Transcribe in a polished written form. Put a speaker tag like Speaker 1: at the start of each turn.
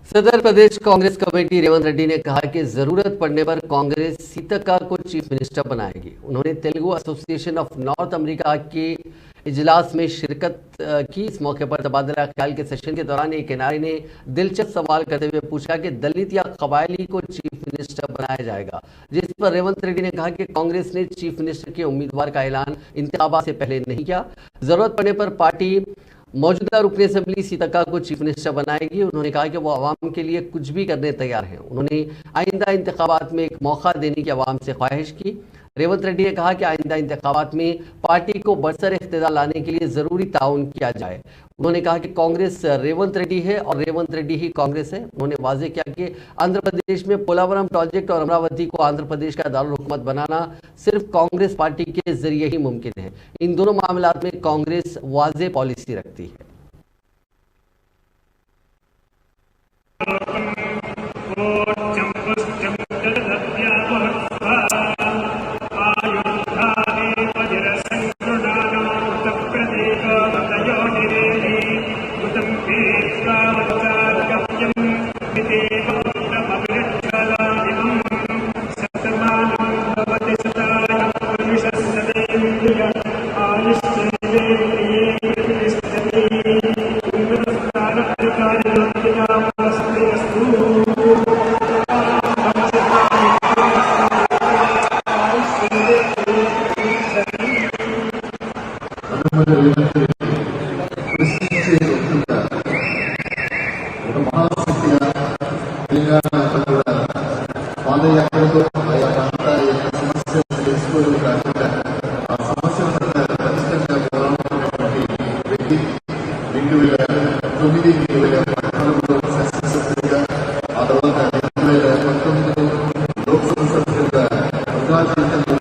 Speaker 1: सदर प्रदेश कांग्रेस कमेटी रेवंत रेड्डी ने कहा कि जरूरत पड़ने पर कांग्रेस सीतक्का को चीफ मिनिस्टर बनाएगी। उन्होंने Telugu association of north America के इजलास में शिरकत की। इस मौके पर तबादला ख्याल के सेशन के दौरान एक एनआरआई ने दिलचस्प सवाल करते हुए पूछा कि दलित या कबायली को चीफ मिनिस्टर बनाया जाएगा, जिस पर रेवंत रेड्डी ने कहा कि कांग्रेस ने चीफ मिनिस्टर के उम्मीदवार का ऐलान इंतखाबात से पहले नहीं किया। जरूरत पड़ने पर पार्टी मौजूदा रुकन असेंबली सीतक्का को चीफ मिनिस्टर बनाएगी। उन्होंने कहा कि वो अवाम के लिए कुछ भी करने तैयार हैं। उन्होंने आइंदा इंतखाबात में एक मौका देने की अवाम से ख्वाहिश की। रेवंत रेड्डी ने कहा कि आइंदा इंतखाबात में पार्टी को बरसर इख्तिदार लाने के लिए जरूरी ताउन किया जाए। उन्होंने कहा कि कांग्रेस रेवंत रेड्डी है और रेवंत रेड्डी ही कांग्रेस है। उन्होंने वाजे किया कि आंध्र प्रदेश में पोलावरम प्रोजेक्ट और अमरावती को आंध्र प्रदेश का दारुल हुकूमत बनाना सिर्फ कांग्रेस पार्टी के जरिए ही मुमकिन है। इन दोनों मामलात में कांग्रेस वाजे पॉलिसी रखती है।
Speaker 2: పాదయాత్రతో ఆయా ప్రాంతాల యొక్క సమస్యలు తెలుసుకోవడం కాకుండా ఆ సమస్యల పట్ల ఖచ్చితంగా పోరాడుతున్నటువంటి వ్యక్తి 2009-2014లో శాసనసభ్యుడిగా, ఆ తర్వాత 2019లో లోక్సభ సభ్యుడిగా ప్రజాజీవితంలో